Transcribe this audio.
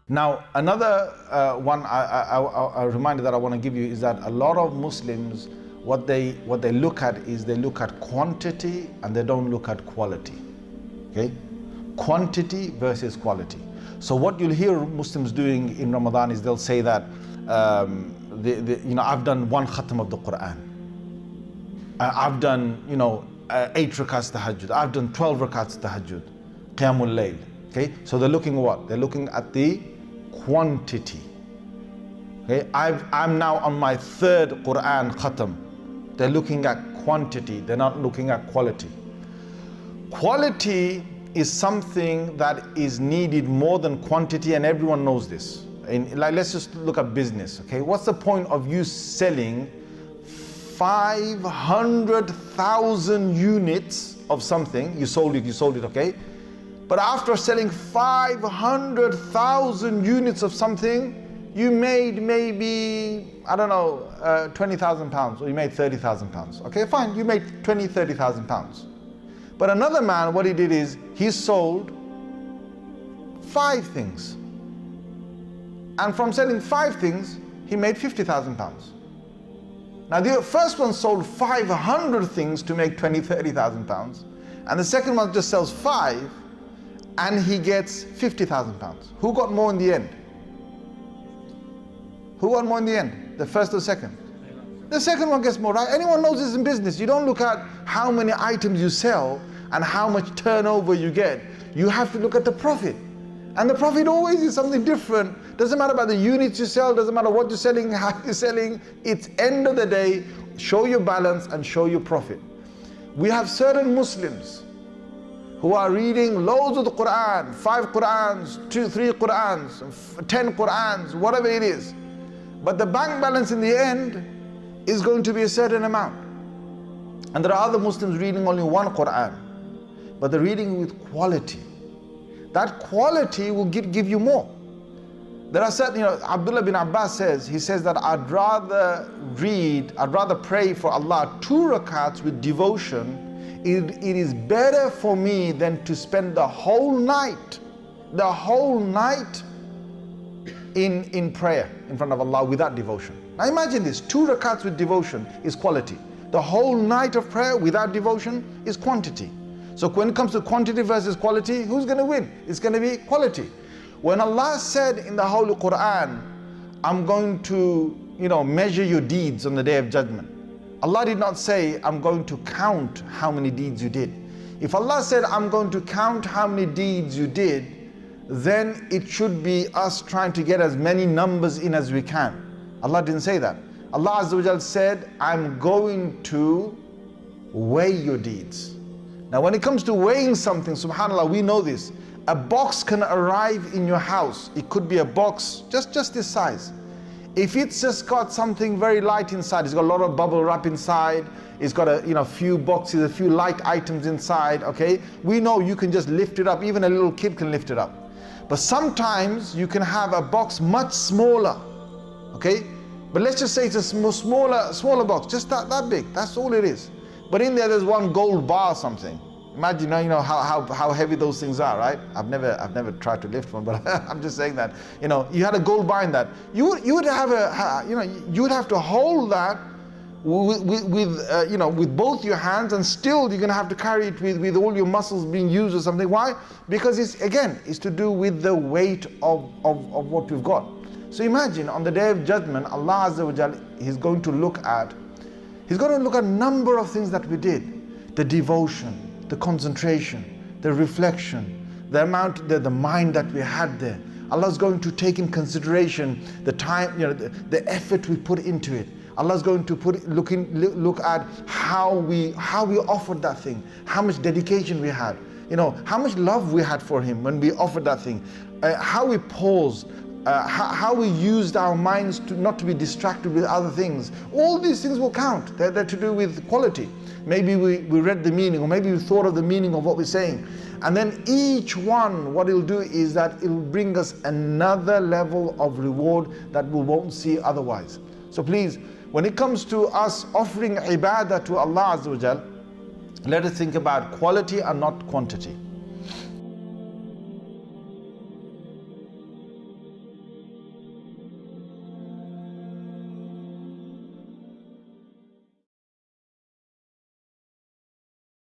Now, another a reminder that I want to give you is that a lot of Muslims, what they look at is they look at quantity and they don't look at quality. Okay, quantity versus quality. So what you'll hear Muslims doing in Ramadan is they'll say that I've done 1 khatam of the Quran. I've done 8 rakats tahajjud. I've done 12 rakats tahajjud, qiyamul layl. Okay, so they're looking what? They're looking at the quantity. Okay, I'm now on my 3rd Quran khatam. They're looking at quantity, they're not looking at quality. Quality is something that is needed more than quantity, and everyone knows this. Let's just look at business. Okay, what's the point of you selling 500,000 units of something? You sold it, okay? But after selling 500,000 units of something, you made maybe, I don't know, 20,000 pounds, or you made 30,000 pounds. Okay, fine, you made 30,000 pounds. But another man, what he did is, he sold 5 things. And from selling 5 things, he made 50,000 pounds. Now the first one sold 500 things to make 30,000 pounds. And the second one just sells 5 and he gets 50,000 pounds. Who got more in the end? Who got more in the end? The first or second? The second one gets more, right? Anyone knows this in business. You don't look at how many items you sell and how much turnover you get. You have to look at the profit. And the profit always is something different. Doesn't matter about the units you sell, doesn't matter what you're selling, how you're selling. It's end of the day, show your balance and show your profit. We have certain Muslims who are reading loads of the Quran, 5 Qurans, 2, 3 Qurans, 10 Qurans, whatever it is. But the bank balance in the end is going to be a certain amount. And there are other Muslims reading only 1 Quran, but they're reading with quality. That quality will give you more. There are certain, Abdullah bin Abbas says, he says that I'd rather pray for Allah 2 rakats with devotion. It is better for me than to spend the whole night in prayer in front of Allah without devotion. Now imagine this, 2 rakats with devotion is quality. The whole night of prayer without devotion is quantity. So when it comes to quantity versus quality, who's going to win? It's going to be quality. When Allah said in the Holy Quran, I'm going to measure your deeds on the Day of Judgment, Allah did not say, I'm going to count how many deeds you did. If Allah said, I'm going to count how many deeds you did, then it should be us trying to get as many numbers in as we can. Allah didn't say that. Allah Azza wa Jal said, I'm going to weigh your deeds. Now when it comes to weighing something, subhanAllah, we know this. A box can arrive in your house. It could be a box just this size. If it's just got something very light inside, it's got a lot of bubble wrap inside, it's got a few boxes, a few light items inside, okay? We know you can just lift it up, even a little kid can lift it up. But sometimes you can have a box much smaller, okay? But let's just say it's a smaller box, just that big, that's all it is. But in there's 1 gold bar or something. Imagine how heavy those things are, right? I've never tried to lift one, but I'm just saying that you had a gold bar in that. You would have to hold that with both your hands, and still you're going to have to carry it with all your muscles being used or something. Why? Because it's to do with the weight of what we've got. So imagine on the Day of Judgment, Allah Azza wa Jal, He's going to look at a number of things that we did. The devotion, the concentration, the reflection, the amount, the mind that we had there. Allah's going to take in consideration the time, the effort we put into it. Allah's going to look at how we offered that thing, how much dedication we had, how much love we had for Him when we offered that thing, how we paused, how we used our minds not to be distracted with other things. All these things will count. They're to do with quality. Maybe we read the meaning, or maybe we thought of the meaning of what we're saying. And then each one, what it'll do is that it'll bring us another level of reward that we won't see otherwise. So please, when it comes to us offering ibadah to Allah Azza wa Jal, let us think about quality and not quantity.